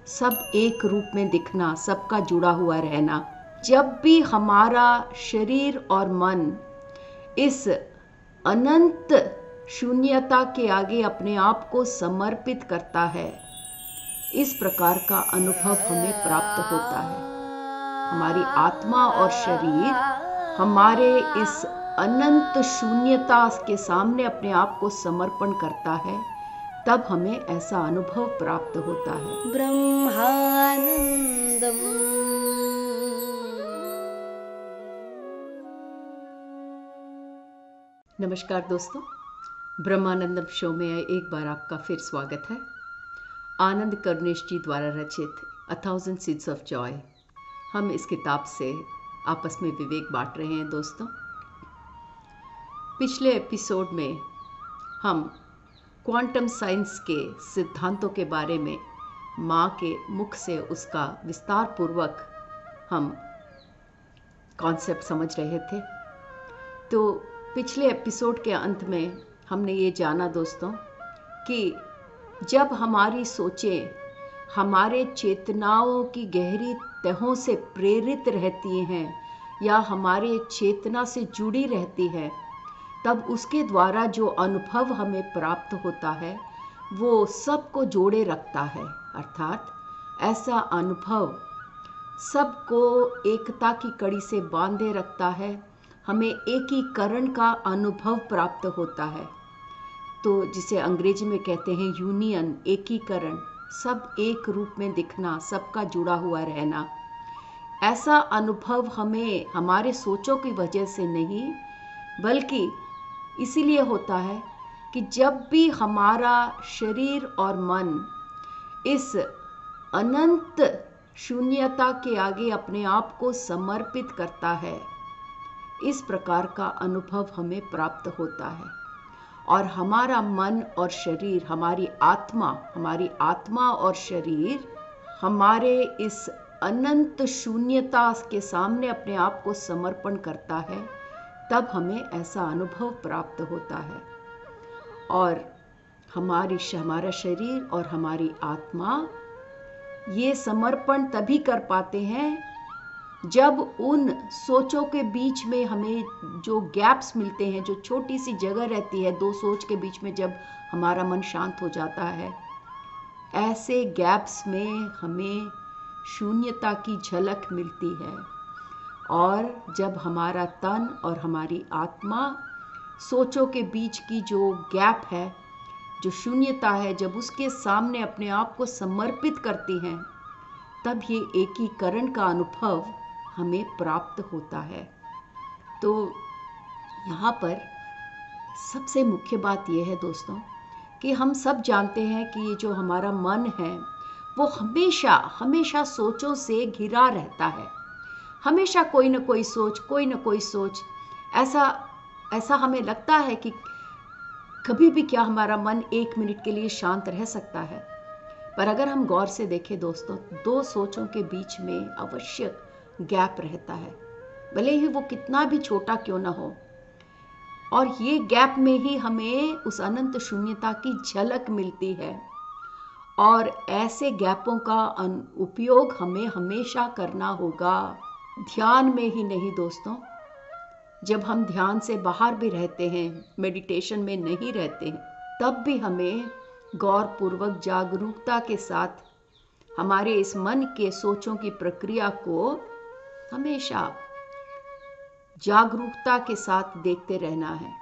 सब एक रूप में दिखना, सबका जुड़ा हुआ रहना। जब भी हमारा शरीर और मन इस अनंत शून्यता के आगे अपने आप को समर्पित करता है, इस प्रकार का अनुभव हमें प्राप्त होता है। हमारी आत्मा और शरीर हमारे इस अनंत शून्यता के सामने अपने आप को समर्पण करता है, तब हमें ऐसा अनुभव प्राप्त होता है। ब्रह्मानंदम। नमस्कार दोस्तों, ब्रह्मानंदम शो में एक बार आपका फिर स्वागत है। आनंद करुणेश जी द्वारा रचित A Thousand Seeds of Joy, हम इस किताब से आपस में विवेक बांट रहे हैं। दोस्तों, पिछले एपिसोड में हम क्वांटम साइंस के सिद्धांतों के बारे में माँ के मुख से उसका विस्तार पूर्वक हम कॉन्सेप्ट समझ रहे थे। तो पिछले एपिसोड के अंत में हमने ये जाना दोस्तों कि जब हमारी सोचें हमारे चेतनाओं की गहरी तहों से प्रेरित रहती हैं या हमारे चेतना से जुड़ी रहती है, तब उसके द्वारा जो अनुभव हमें प्राप्त होता है वो सबको जोड़े रखता है। अर्थात ऐसा अनुभव सबको एकता की कड़ी से बांधे रखता है, हमें एकीकरण का अनुभव प्राप्त होता है। तो जिसे अंग्रेजी में कहते हैं यूनियन, एकीकरण, सब एक रूप में दिखना, सबका जुड़ा हुआ रहना। ऐसा अनुभव हमें हमारे सोचों की वजह से नहीं, बल्कि इसीलिए होता है कि जब भी हमारा शरीर और मन इस अनंत शून्यता के आगे अपने आप को समर्पित करता है, इस प्रकार का अनुभव हमें प्राप्त होता है। और हमारा मन और शरीर, हमारी आत्मा और शरीर हमारे इस अनंत शून्यता के सामने अपने आप को समर्पण करता है, तब हमें ऐसा अनुभव प्राप्त होता है। और हमारा शरीर और हमारी आत्मा ये समर्पण तभी कर पाते हैं जब उन सोचों के बीच में हमें जो गैप्स मिलते हैं, जो छोटी सी जगह रहती है दो सोच के बीच में, जब हमारा मन शांत हो जाता है, ऐसे गैप्स में हमें शून्यता की झलक मिलती है। और जब हमारा तन और हमारी आत्मा सोचों के बीच की जो गैप है, जो शून्यता है, जब उसके सामने अपने आप को समर्पित करती हैं, तब ये एकीकरण का अनुभव हमें प्राप्त होता है। तो यहाँ पर सबसे मुख्य बात यह है दोस्तों कि हम सब जानते हैं कि ये जो हमारा मन है वो हमेशा सोचों से घिरा रहता है। हमेशा कोई ना कोई सोच, ऐसा हमें लगता है कि कभी भी क्या हमारा मन एक मिनट के लिए शांत रह सकता है। पर अगर हम गौर से देखें दोस्तों, दो सोचों के बीच में अवश्य गैप रहता है, भले ही वो कितना भी छोटा क्यों ना हो। और ये गैप में ही हमें उस अनंत शून्यता की झलक मिलती है। और ऐसे गैपों का उपयोग हमें हमेशा करना होगा, ध्यान में ही नहीं दोस्तों। जब हम ध्यान से बाहर भी रहते हैं, मेडिटेशन में नहीं रहते हैं, तब भी हमें गौरपूर्वक जागरूकता के साथ हमारे इस मन के सोचों की प्रक्रिया को हमेशा जागरूकता के साथ देखते रहना है।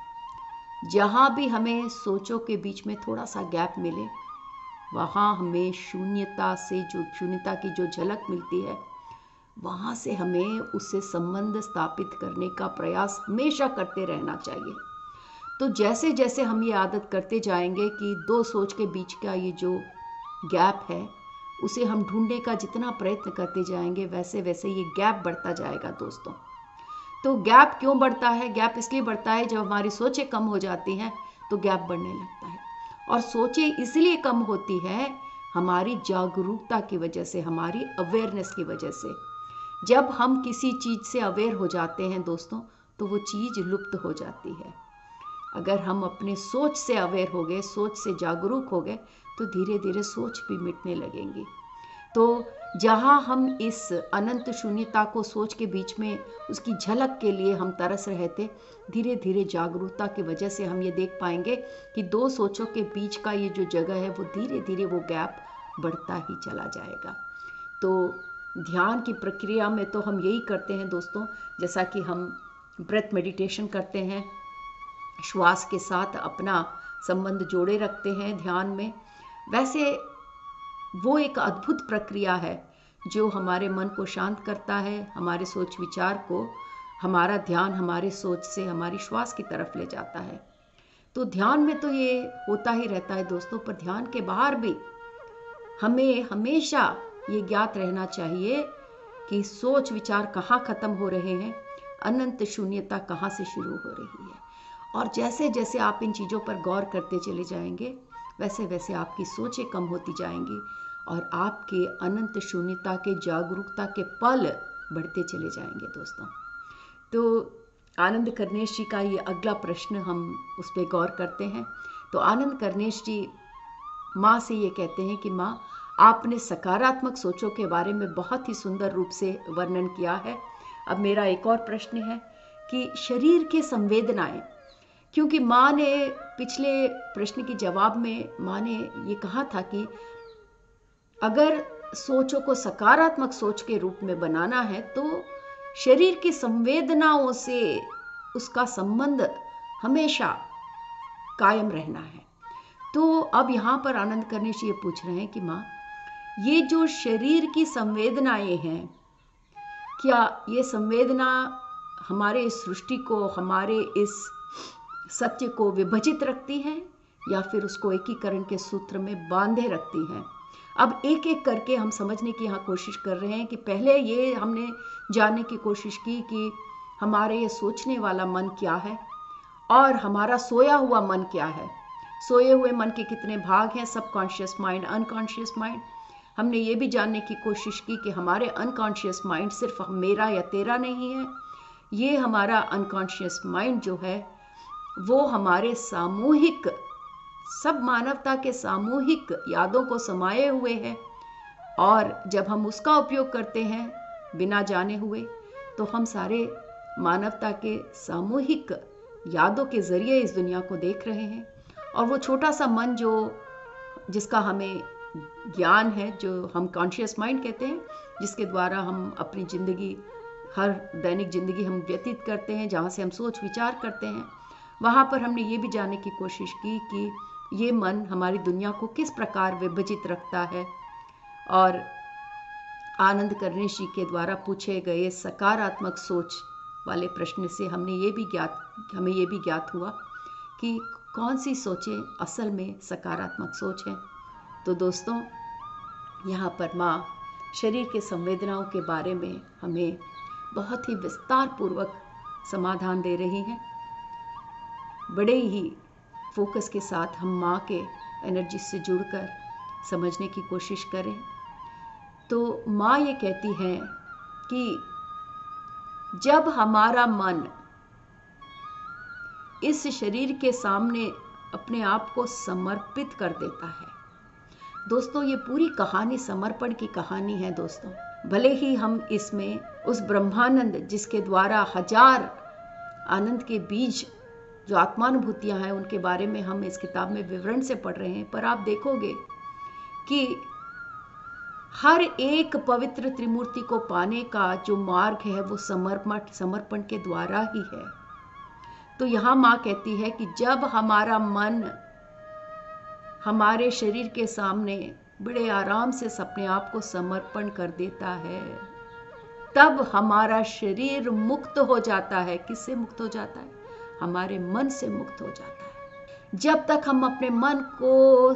जहाँ भी हमें सोचों के बीच में थोड़ा सा गैप मिले, वहाँ हमें शून्यता की जो झलक मिलती है, वहाँ से हमें उससे संबंध स्थापित करने का प्रयास हमेशा करते रहना चाहिए। तो जैसे जैसे हम ये आदत करते जाएंगे कि दो सोच के बीच का ये जो गैप है, उसे हम ढूंढने का जितना प्रयत्न करते जाएंगे, वैसे वैसे ये गैप बढ़ता जाएगा दोस्तों। तो गैप क्यों बढ़ता है? गैप इसलिए बढ़ता है जब हमारी सोचें कम हो जाती हैं तो गैप बढ़ने लगता है। और सोचें इसलिए कम होती है हमारी जागरूकता की वजह से, हमारी अवेयरनेस की वजह से। जब हम किसी चीज़ से अवेयर हो जाते हैं दोस्तों, तो वो चीज़ लुप्त हो जाती है। अगर हम अपने सोच से अवेयर हो गए, सोच से जागरूक हो गए, तो धीरे धीरे सोच भी मिटने लगेंगी। तो जहाँ हम इस अनंत शून्यता को सोच के बीच में उसकी झलक के लिए हम तरस रहे थे, धीरे धीरे जागरूकता की वजह से हम ये देख पाएंगे कि दो सोचों के बीच का ये जो जगह है वो धीरे धीरे वो गैप बढ़ता ही चला जाएगा। तो ध्यान की प्रक्रिया में तो हम यही करते हैं दोस्तों, जैसा कि हम ब्रेथ मेडिटेशन करते हैं, श्वास के साथ अपना संबंध जोड़े रखते हैं ध्यान में, वैसे वो एक अद्भुत प्रक्रिया है जो हमारे मन को शांत करता है, हमारे सोच विचार को, हमारा ध्यान हमारे सोच से हमारी श्वास की तरफ ले जाता है। तो ध्यान में तो ये होता ही रहता है दोस्तों, पर ध्यान के बाहर भी हमें हमेशा ये ज्ञात रहना चाहिए कि सोच विचार कहाँ खत्म हो रहे हैं, अनंत शून्यता कहाँ से शुरू हो रही है। और जैसे जैसे आप इन चीज़ों पर गौर करते चले जाएंगे, वैसे वैसे आपकी सोचें कम होती जाएंगी और आपके अनंत शून्यता के जागरूकता के पल बढ़ते चले जाएंगे दोस्तों। तो आनंद करनेश जी का ये अगला प्रश्न हम उस पर गौर करते हैं। तो आनंद करनेश जी माँ से ये कहते हैं कि माँ, आपने सकारात्मक सोचों के बारे में बहुत ही सुंदर रूप से वर्णन किया है। अब मेरा एक और प्रश्न है कि शरीर के संवेदनाएं, क्योंकि माँ ने पिछले प्रश्न के जवाब में माँ ने ये कहा था कि अगर सोचों को सकारात्मक सोच के रूप में बनाना है तो शरीर की संवेदनाओं से उसका संबंध हमेशा कायम रहना है। तो अब यहाँ पर आनंद करनेश ये पूछ रहे हैं कि माँ, ये जो शरीर की संवेदनाएं हैं, क्या ये संवेदना हमारे इस सृष्टि को, हमारे इस सत्य को विभाजित रखती हैं या फिर उसको एकीकरण के सूत्र में बांधे रखती हैं? अब एक एक करके हम समझने की यहाँ कोशिश कर रहे हैं कि पहले ये हमने जानने की कोशिश की कि हमारे ये सोचने वाला मन क्या है और हमारा सोया हुआ मन क्या है। सोए हुए मन के कितने भाग हैं, सबकॉन्शियस माइंड, अनकॉन्शियस माइंड। हमने ये भी जानने की कोशिश की कि हमारे अनकॉन्शियस माइंड सिर्फ मेरा या तेरा नहीं है, ये हमारा अनकॉन्शियस माइंड जो है वो हमारे सामूहिक, सब मानवता के सामूहिक यादों को समाये हुए है। और जब हम उसका उपयोग करते हैं बिना जाने हुए, तो हम सारे मानवता के सामूहिक यादों के जरिए इस दुनिया को देख रहे हैं। और वो छोटा सा मन जो जिसका हमें ज्ञान है, जो हम कॉन्शियस माइंड कहते हैं, जिसके द्वारा हम अपनी ज़िंदगी, हर दैनिक ज़िंदगी हम व्यतीत करते हैं, जहाँ से हम सोच विचार करते हैं, वहाँ पर हमने ये भी जानने की कोशिश की कि ये मन हमारी दुनिया को किस प्रकार विभाजित रखता है। और आनंद करनेश जी के द्वारा पूछे गए सकारात्मक सोच वाले प्रश्न से हमें ये भी ज्ञात हुआ कि कौन सी सोचें असल में सकारात्मक सोच हैं। तो दोस्तों, यहाँ पर माँ शरीर के संवेदनाओं के बारे में हमें बहुत ही विस्तार पूर्वक समाधान दे रही हैं। बड़े ही फोकस के साथ हम माँ के एनर्जी से जुड़कर समझने की कोशिश करें। तो माँ ये कहती हैं कि जब हमारा मन इस शरीर के सामने अपने आप को समर्पित कर देता है, दोस्तों ये पूरी कहानी समर्पण की कहानी है दोस्तों। भले ही हम इसमें उस ब्रह्मानंद जिसके द्वारा हजार आनंद के बीज जो आत्मानुभूतियाँ हैं उनके बारे में हम इस किताब में विवरण से पढ़ रहे हैं, पर आप देखोगे कि हर एक पवित्र त्रिमूर्ति को पाने का जो मार्ग है वो समर्पण के द्वारा ही है। तो यहाँ माँ कहती है कि जब हमारा मन हमारे शरीर के सामने बड़े आराम से अपने आप को समर्पण कर देता है, तब हमारा शरीर मुक्त हो जाता है। किससे मुक्त हो जाता है? हमारे मन से मुक्त हो जाता है। जब तक हम अपने मन को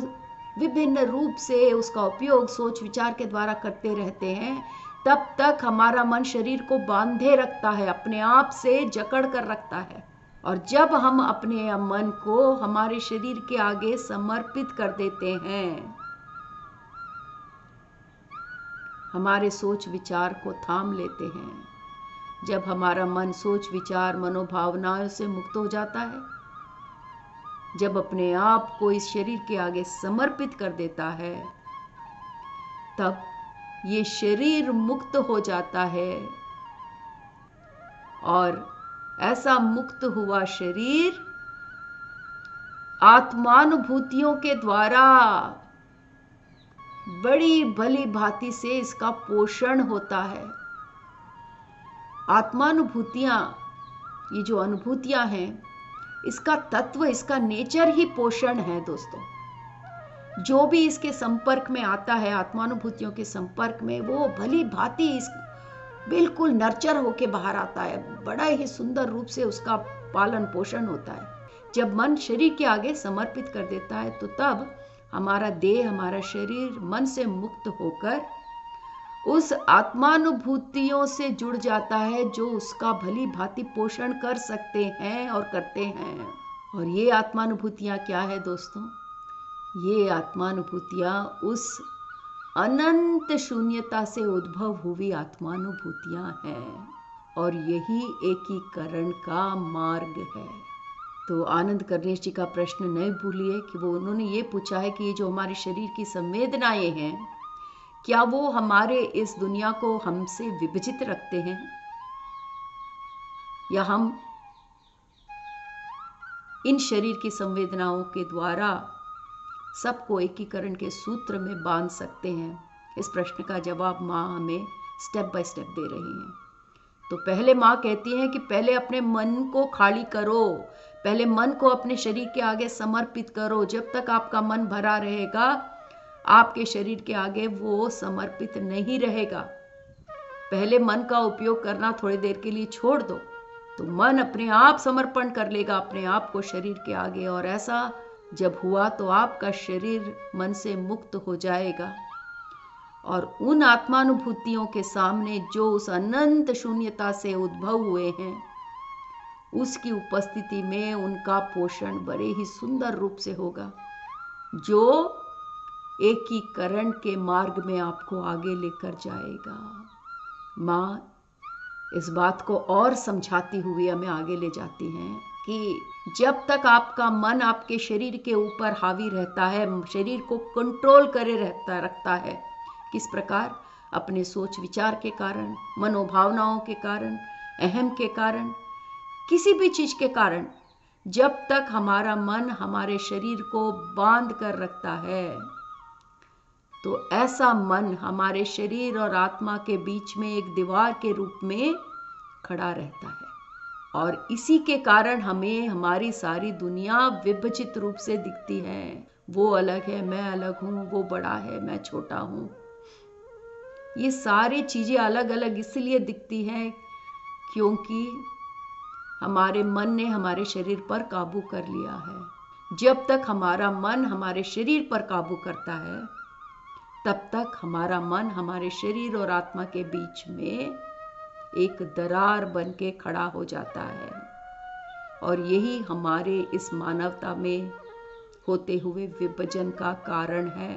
विभिन्न रूप से उसका उपयोग सोच विचार के द्वारा करते रहते हैं, तब तक हमारा मन शरीर को बांधे रखता है, अपने आप से जकड़ कर रखता है। और जब हम अपने मन को हमारे शरीर के आगे समर्पित कर देते हैं, हमारे सोच विचार को थाम लेते हैं, जब हमारा मन सोच विचार मनोभावनाओं से मुक्त हो जाता है, जब अपने आप को इस शरीर के आगे समर्पित कर देता है, तब ये शरीर मुक्त हो जाता है और ऐसा मुक्त हुआ शरीर आत्मानुभूतियों के द्वारा बड़ी भली भांति से इसका पोषण होता है। आत्मानुभूतियां, ये जो अनुभूतियां हैं, इसका तत्व, इसका नेचर ही पोषण है दोस्तों। जो भी इसके संपर्क में आता है, आत्मानुभूतियों के संपर्क में, वो भली भांति इस बिल्कुल नर्चर होके बाहर आता है। बड़ा ही सुंदर रूप से उसका पालन पोषण होता है। जब मन शरीर के आगे समर्पित कर देता है तो तब हमारा देह, हमारा शरीर मन से मुक्त होकर उस आत्मानुभूतियों से जुड़ जाता है जो उसका भली भांति पोषण कर सकते हैं और करते हैं। और ये आत्मानुभूतियां क्या है दोस्तों? ये आत्मानुभूतियां उस अनंत शून्यता से उद्भव हुई आत्मानुभूतियां हैं और यही एकीकरण का मार्ग है। तो आनंद कर्णेश जी का प्रश्न नहीं भूलिए कि वो उन्होंने ये पूछा है कि ये जो हमारे शरीर की संवेदनाएं हैं, क्या वो हमारे इस दुनिया को हमसे विभाजित रखते हैं या हम इन शरीर की संवेदनाओं के द्वारा सबको एकीकरण के सूत्र में बांध सकते हैं? इस प्रश्न का जवाब माँ हमें स्टेप बाय स्टेप दे रही हैं। तो पहले माँ कहती हैं कि पहले अपने मन को खाली करो, पहले मन को अपने शरीर के आगे समर्पित करो। जब तक आपका मन भरा रहेगा, आपके शरीर के आगे वो समर्पित नहीं रहेगा। पहले मन का उपयोग करना थोड़ी देर के लिए छोड़ दो, तो मन अपने आप समर्पण कर लेगा अपने आप को शरीर के आगे। और ऐसा जब हुआ तो आपका शरीर मन से मुक्त हो जाएगा और उन आत्मानुभूतियों के सामने जो उस अनंत शून्यता से उद्भव हुए हैं, उसकी उपस्थिति में उनका पोषण बड़े ही सुंदर रूप से होगा, जो एकीकरण के मार्ग में आपको आगे लेकर जाएगा। माँ इस बात को और समझाती हुई हमें आगे ले जाती हैं कि जब तक आपका मन आपके शरीर के ऊपर हावी रहता है, शरीर को कंट्रोल करे रखता है, किस प्रकार? अपने सोच विचार के कारण, मनोभावनाओं के कारण, अहम के कारण, किसी भी चीज के कारण, जब तक हमारा मन हमारे शरीर को बांध कर रखता है, तो ऐसा मन हमारे शरीर और आत्मा के बीच में एक दीवार के रूप में खड़ा रहता है। और इसी के कारण हमें हमारी सारी दुनिया विभाजित रूप से दिखती है। वो अलग है, मैं अलग हूँ, वो बड़ा है, मैं छोटा हूँ। ये सारी चीजें अलग अलग इसलिए दिखती हैं क्योंकि हमारे मन ने हमारे शरीर पर काबू कर लिया है। जब तक हमारा मन हमारे शरीर पर काबू करता है, तब तक हमारा मन हमारे शरीर और आत्मा के बीच में एक दरार बन के खड़ा हो जाता है। और यही हमारे इस मानवता में होते हुए विभाजन का कारण है।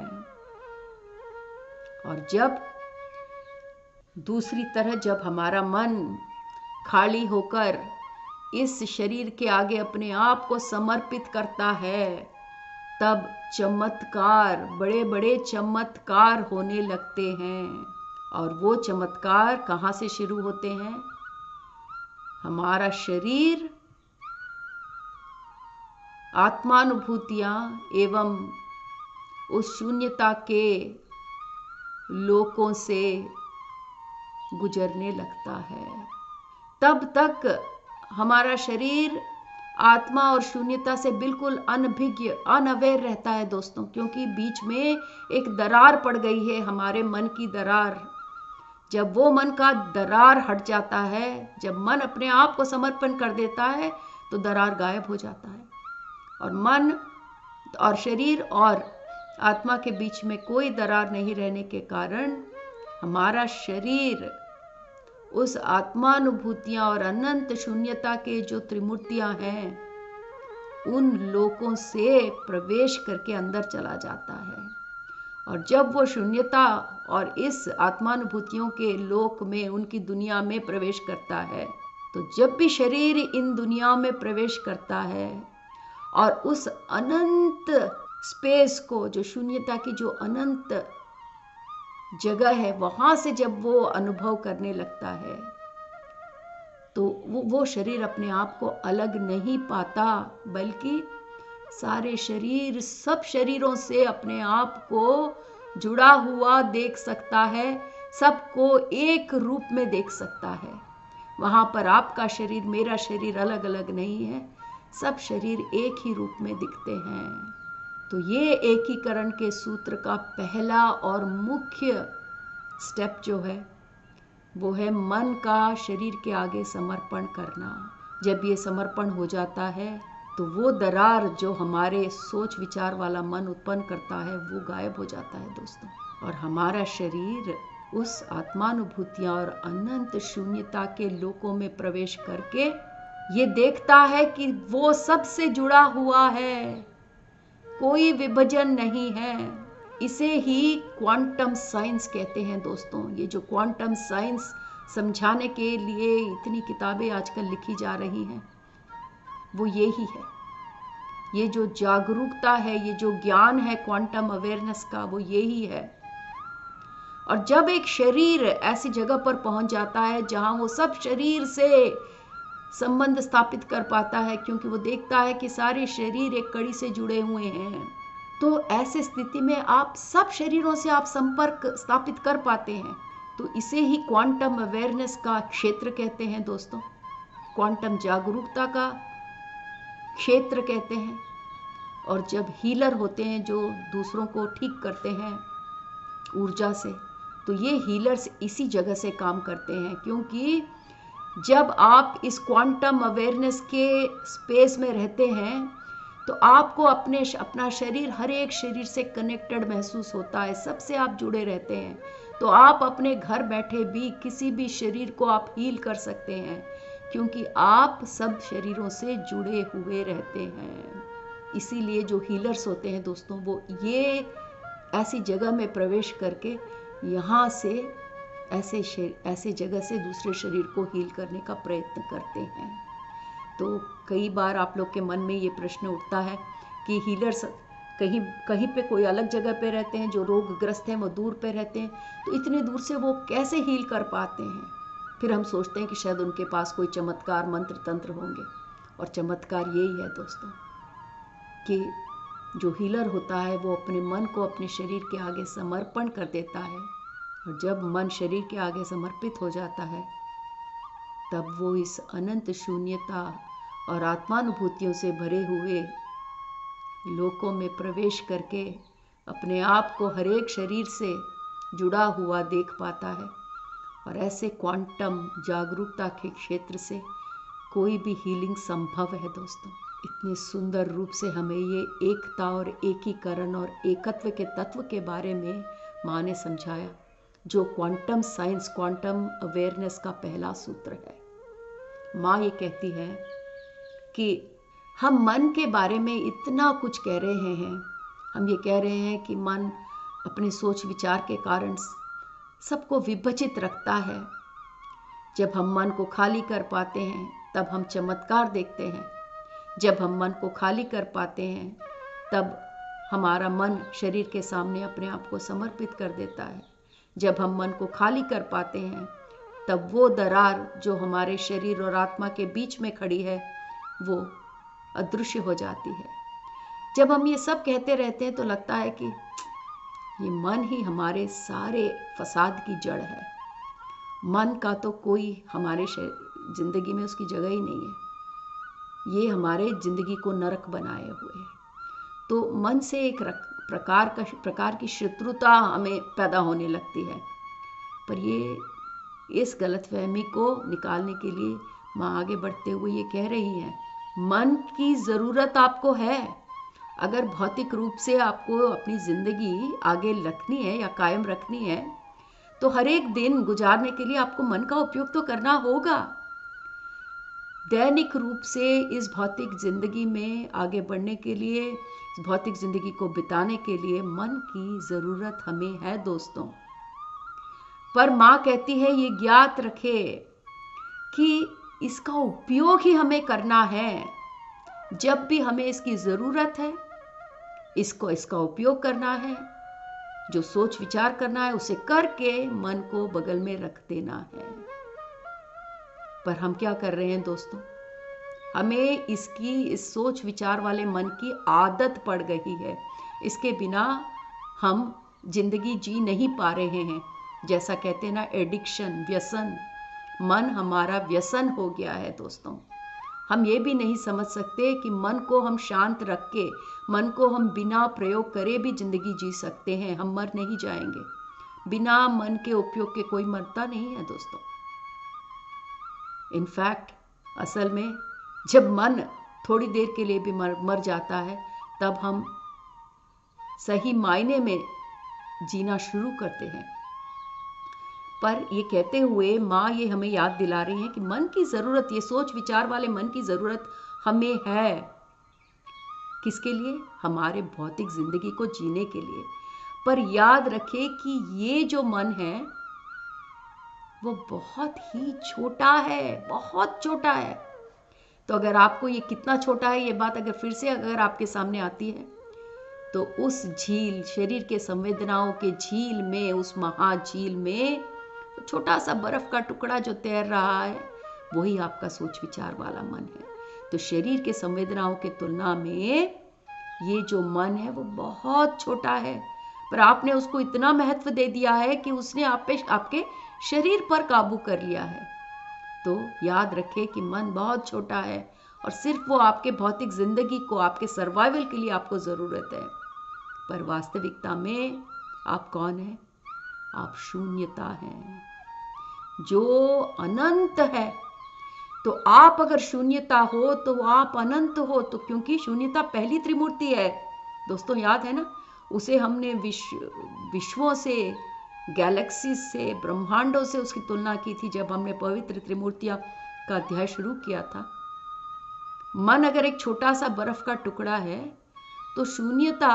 और जब दूसरी तरह जब हमारा मन खाली होकर इस शरीर के आगे अपने आप को समर्पित करता है, तब चमत्कार, बड़े बड़े चमत्कार होने लगते हैं। और वो चमत्कार कहाँ से शुरू होते हैं? हमारा शरीर आत्मानुभूतियां एवं उस शून्यता के लोकों से गुजरने लगता है। तब तक हमारा शरीर आत्मा और शून्यता से बिल्कुल अनभिज्ञ, अनअवेयर रहता है दोस्तों, क्योंकि बीच में एक दरार पड़ गई है, हमारे मन की दरार। जब वो मन का दरार हट जाता है, जब मन अपने आप को समर्पण कर देता है, तो दरार गायब हो जाता है और मन और शरीर और आत्मा के बीच में कोई दरार नहीं रहने के कारण हमारा शरीर उस आत्मानुभूतियां और अनंत शून्यता के जो त्रिमूर्तियां हैं, उन लोकों से प्रवेश करके अंदर चला जाता है। और जब वो शून्यता और इस आत्मानुभूतियों के लोक में, उनकी दुनिया में प्रवेश करता है, तो जब भी शरीर इन दुनियाओं में प्रवेश करता है और उस अनंत स्पेस को, जो शून्यता की जो अनंत जगह है, वहां से जब वो अनुभव करने लगता है तो वो शरीर अपने आप को अलग नहीं पाता, बल्कि सारे शरीर, सब शरीरों से अपने आप को जुड़ा हुआ देख सकता है, सबको एक रूप में देख सकता है। वहां पर आपका शरीर, मेरा शरीर अलग अलग नहीं है, सब शरीर एक ही रूप में दिखते हैं। तो ये एकीकरण के सूत्र का पहला और मुख्य स्टेप जो है वो है मन का शरीर के आगे समर्पण करना। जब ये समर्पण हो जाता है तो वो दरार जो हमारे सोच विचार वाला मन उत्पन्न करता है वो गायब हो जाता है दोस्तों, और हमारा शरीर उस आत्मानुभूतियां और अनंत शून्यता के लोकों में प्रवेश करके ये देखता है कि वो सबसे जुड़ा हुआ है, कोई विभाजन नहीं है। इसे ही क्वांटम साइंस कहते हैं दोस्तों। ये जो क्वांटम साइंस समझाने के लिए इतनी किताबें आजकल लिखी जा रही हैं वो यही है। ये जो जागरूकता है, ये जो ज्ञान है क्वांटम अवेयरनेस का, वो यही है। और जब एक शरीर ऐसी जगह पर पहुंच जाता है जहां वो सब शरीर से संबंध स्थापित कर पाता है, क्योंकि वो देखता है कि सारे शरीर एक कड़ी से जुड़े हुए हैं, तो ऐसे स्थिति में आप सब शरीरों से आप संपर्क स्थापित कर पाते हैं। तो इसे ही क्वांटम अवेयरनेस का क्षेत्र कहते हैं दोस्तों, क्वांटम जागरूकता का क्षेत्र कहते हैं। और जब हीलर होते हैं जो दूसरों को ठीक करते हैं ऊर्जा से, तो ये हीलर्स इसी जगह से काम करते हैं, क्योंकि जब आप इस क्वांटम अवेयरनेस के स्पेस में रहते हैं तो आपको अपना शरीर, हर एक शरीर से कनेक्टेड महसूस होता है, सबसे आप जुड़े रहते हैं। तो आप अपने घर बैठे भी किसी भी शरीर को आप हील कर सकते हैं, क्योंकि आप सब शरीरों से जुड़े हुए रहते हैं। इसीलिए जो हीलर्स होते हैं दोस्तों, वो ये ऐसी जगह में प्रवेश करके यहाँ से ऐसे जगह से दूसरे शरीर को हील करने का प्रयत्न करते हैं। तो कई बार आप लोग के मन में ये प्रश्न उठता है कि हीलर्स कहीं पे कोई अलग जगह पे रहते हैं, जो रोगग्रस्त हैं वो दूर पे रहते हैं, तो इतने दूर से वो कैसे हील कर पाते हैं? फिर हम सोचते हैं कि शायद उनके पास कोई चमत्कार मंत्र तंत्र होंगे। और चमत्कार यही है दोस्तों कि जो हीलर होता है वो अपने मन को अपने शरीर के आगे समर्पण कर देता है, और जब मन शरीर के आगे समर्पित हो जाता है तब वो इस अनंत शून्यता और आत्मानुभूतियों से भरे हुए लोकों में प्रवेश करके अपने आप को हर एक शरीर से जुड़ा हुआ देख पाता है। और ऐसे क्वांटम जागरूकता के क्षेत्र से कोई भी हीलिंग संभव है दोस्तों। इतने सुंदर रूप से हमें ये एकता और एकीकरण और एकत्व के तत्व के बारे में माँ ने समझाया, जो क्वांटम साइंस, क्वांटम अवेयरनेस का पहला सूत्र है। माँ ये कहती है कि हम मन के बारे में इतना कुछ कह रहे हैं, हम ये कह रहे हैं कि मन अपने सोच विचार के कारण सबको विभाजित रखता है। जब हम मन को खाली कर पाते हैं तब हम चमत्कार देखते हैं। जब हम मन को खाली कर पाते हैं तब हमारा मन शरीर के सामने अपने आप को समर्पित कर देता है। जब हम मन को खाली कर पाते हैं तब वो दरार जो हमारे शरीर और आत्मा के बीच में खड़ी है वो अदृश्य हो जाती है। जब हम ये सब कहते रहते हैं तो लगता है कि ये मन ही हमारे सारे फसाद की जड़ है। मन का तो कोई हमारे जिंदगी में उसकी जगह ही नहीं है। ये हमारे जिंदगी को नरक बनाए हुए है। तो मन से एक प्रकार की शत्रुता हमें पैदा होने लगती है। पर ये इस गलतफहमी को निकालने के लिए माँ आगे बढ़ते हुए ये कह रही है, मन की ज़रूरत आपको है। अगर भौतिक रूप से आपको अपनी ज़िंदगी आगे रखनी है या कायम रखनी है तो हर एक दिन गुजारने के लिए आपको मन का उपयोग तो करना होगा। दैनिक रूप से इस भौतिक ज़िंदगी में आगे बढ़ने के लिए, इस भौतिक ज़िंदगी को बिताने के लिए मन की ज़रूरत हमें है दोस्तों। पर माँ कहती है ये ज्ञात रखे कि इसका उपयोग ही हमें करना है। जब भी हमें इसकी ज़रूरत है इसका उपयोग करना है, जो सोच विचार करना है उसे करके मन को बगल में रख देना है। पर हम क्या कर रहे हैं दोस्तों, हमें इस सोच विचार वाले मन की आदत पड़ गई है। इसके बिना हम जिंदगी जी नहीं पा रहे हैं। जैसा कहते हैं ना, एडिक्शन, व्यसन, मन हमारा व्यसन हो गया है दोस्तों। हम ये भी नहीं समझ सकते कि मन को हम शांत रख के, मन को हम बिना प्रयोग करे भी जिंदगी जी सकते हैं। हम मर नहीं जाएंगे। बिना मन के उपयोग के कोई मरता नहीं है दोस्तों। इनफैक्ट असल में जब मन थोड़ी देर के लिए भी मर जाता है, तब हम सही मायने में जीना शुरू करते हैं। पर ये कहते हुए माँ ये हमें याद दिला रही है कि मन की ज़रूरत, ये सोच विचार वाले मन की ज़रूरत हमें है। किसके लिए? हमारे भौतिक ज़िंदगी को जीने के लिए। पर याद रखें कि ये जो मन है वो बहुत ही छोटा है, बहुत छोटा है। तो अगर आपको ये कितना छोटा है, ये बात अगर फिर से अगर आपके सामने आती है, तो उस झील, शरीर के संवेदनाओं के झील में, उस महाझील में छोटा सा बर्फ का टुकड़ा जो तैर रहा है, वही आपका सोच विचार वाला मन है। तो शरीर के संवेदनाओं के तुलना में ये जो मन है वो बहुत छोटा है, पर आपने उसको इतना महत्व दे दिया है कि उसने आपके शरीर पर काबू कर लिया है। तो याद रखें कि मन बहुत छोटा है और सिर्फ वो आपके भौतिक जिंदगी को, आपके सर्वाइवल के लिए आपको ज़रूरत है। पर वास्तविकता में आप कौन हैं? आप शून्यता हैं जो अनंत है। तो आप अगर शून्यता हो तो आप अनंत हो। तो क्योंकि शून्यता पहली त्रिमूर्ति है दोस्तों, याद है ना? उसे हमने विश्वों से, गैलेक्सीज से, ब्रह्मांडों से उसकी तुलना की थी जब हमने पवित्र त्रिमूर्तियां का अध्याय शुरू किया था। मन अगर एक छोटा सा बर्फ का टुकड़ा है तो शून्यता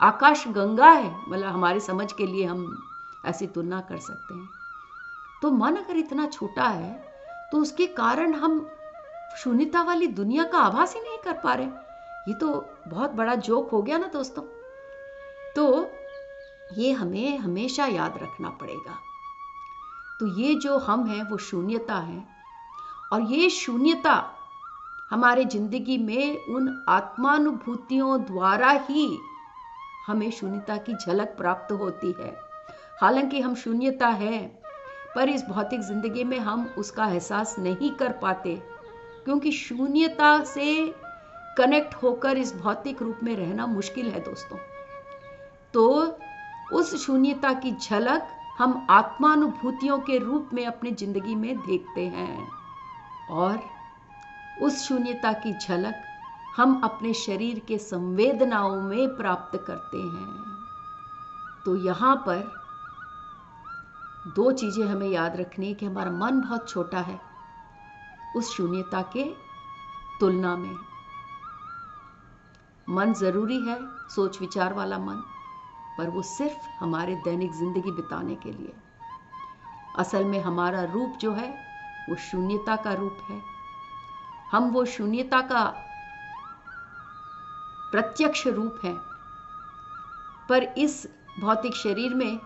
आकाश गंगा है। मतलब हमारी समझ के लिए हम ऐसी तुलना कर सकते हैं। तो मन अगर इतना छोटा है तो उसके कारण हम शून्यता वाली दुनिया का आभास ही नहीं कर पा रहे। ये तो बहुत बड़ा जोक हो गया ना दोस्तों। तो ये हमें हमेशा याद रखना पड़ेगा। तो ये जो हम हैं वो शून्यता है, और ये शून्यता हमारे जिंदगी में उन आत्मानुभूतियों द्वारा ही हमें शून्यता की झलक प्राप्त होती है। हालांकि हम शून्यता है, पर इस भौतिक जिंदगी में हम उसका एहसास नहीं कर पाते, क्योंकि शून्यता से कनेक्ट होकर इस भौतिक रूप में रहना मुश्किल है दोस्तों। तो उस शून्यता की झलक हम आत्मानुभूतियों के रूप में अपनी जिंदगी में देखते हैं, और उस शून्यता की झलक हम अपने शरीर के संवेदनाओं में प्राप्त करते हैं। तो यहाँ पर दो चीजें हमें याद रखनी है कि हमारा मन बहुत छोटा है उस शून्यता के तुलना में। मन जरूरी है, सोच विचार वाला मन, पर वो सिर्फ हमारे दैनिक जिंदगी बिताने के लिए। असल में हमारा रूप जो है वो शून्यता का रूप है। हम वो शून्यता का प्रत्यक्ष रूप है, पर इस भौतिक शरीर में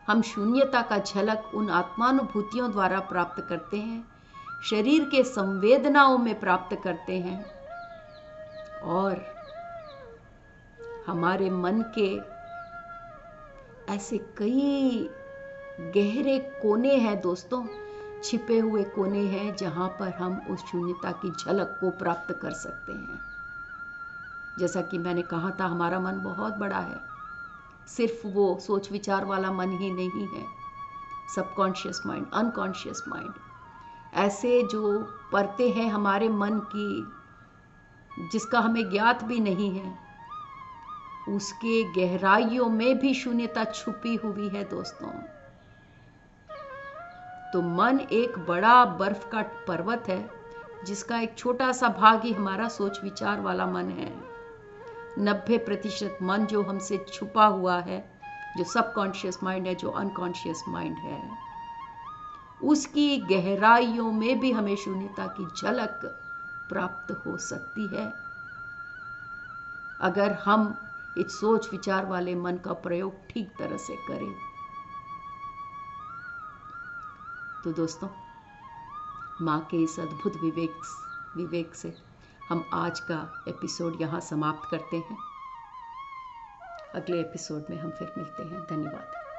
हम शून्यता का झलक उन आत्मानुभूतियों द्वारा प्राप्त करते हैं, शरीर के संवेदनाओं में प्राप्त करते हैं। और हमारे मन के ऐसे कई गहरे कोने हैं दोस्तों, छिपे हुए कोने हैं, जहां पर हम उस शून्यता की झलक को प्राप्त कर सकते हैं। जैसा कि मैंने कहा था, हमारा मन बहुत बड़ा है। सिर्फ वो सोच विचार वाला मन ही नहीं है, सबकॉन्शियस माइंड, अनकॉन्शियस माइंड, ऐसे जो परतें हैं हमारे मन की जिसका हमें ज्ञात भी नहीं है, उसके गहराइयों में भी शून्यता छुपी हुई है दोस्तों। तो मन एक बड़ा बर्फ का पर्वत है जिसका एक छोटा सा भाग ही हमारा सोच विचार वाला मन है। 90% मन जो हमसे छुपा हुआ है, जो सबकॉन्शियस माइंड है, जो अनकॉन्शियस माइंड है, उसकी गहराइयों में भी हमें शून्यता की झलक प्राप्त हो सकती है अगर हम इस सोच विचार वाले मन का प्रयोग ठीक तरह से करें। तो दोस्तों, माँ के इस अद्भुत विवेक से हम आज का एपिसोड यहाँ समाप्त करते हैं। अगले एपिसोड में हम फिर मिलते हैं। धन्यवाद।